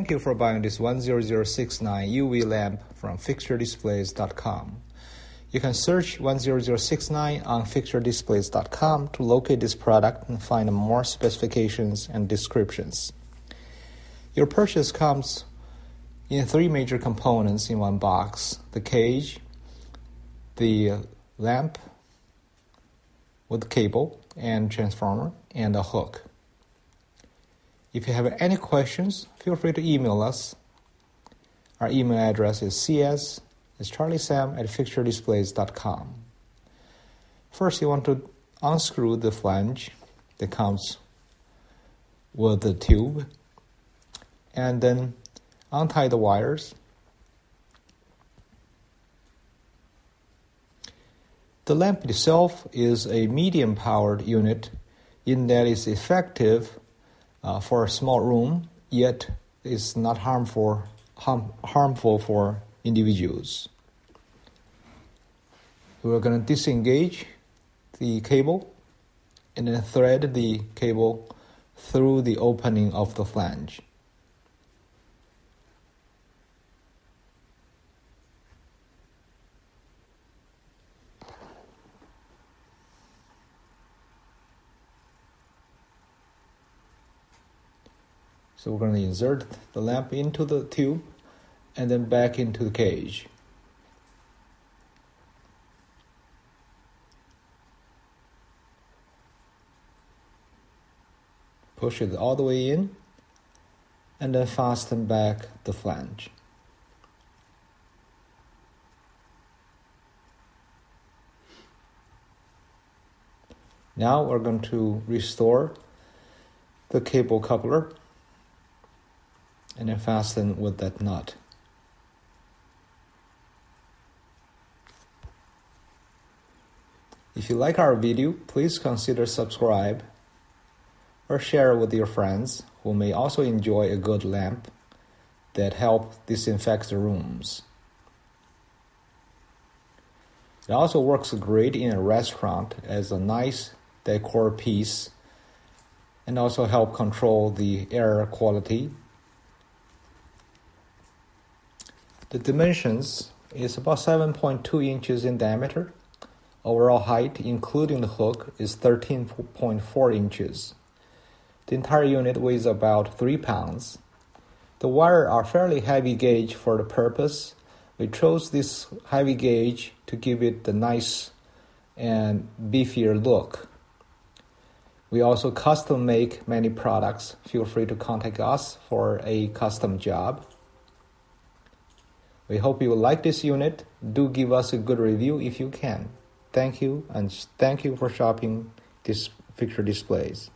Thank you for buying this 10069 UV lamp from fixturedisplays.com. You can search 10069 on fixturedisplays.com to locate this product and find more specifications and descriptions. Your purchase comes in 3 major components in one box: the cage, the lamp with cable and transformer, and a hook. If you have any questions, feel free to email us. Our email address is cs@fixturedisplays.com. First, you want to unscrew the flange that comes with the tube, and then untie the wires. The lamp itself is a medium-powered unit in that it's effective for a small room, yet is not harmful for individuals. We're going to disengage the cable and then thread the cable through the opening of the flange. So we're going to insert the lamp into the tube and then back into the cage. Push it all the way in and then fasten back the flange. Now we're going to restore the cable coupler and then fasten with that nut. If you like our video, please consider subscribe or share with your friends who may also enjoy a good lamp that help disinfect the rooms. It also works great in a restaurant as a nice decor piece and also help control the air quality. The dimensions is about 7.2 inches in diameter. Overall height, including the hook, is 13.4 inches. The entire unit weighs about 3 pounds. The wires are fairly heavy gauge for the purpose. We chose this heavy gauge to give it the nice and beefier look. We also custom make many products. Feel free to contact us for a custom job. We hope you will like this unit. Do give us a good review if you can. Thank you, and thank you for shopping this Fixture Displays.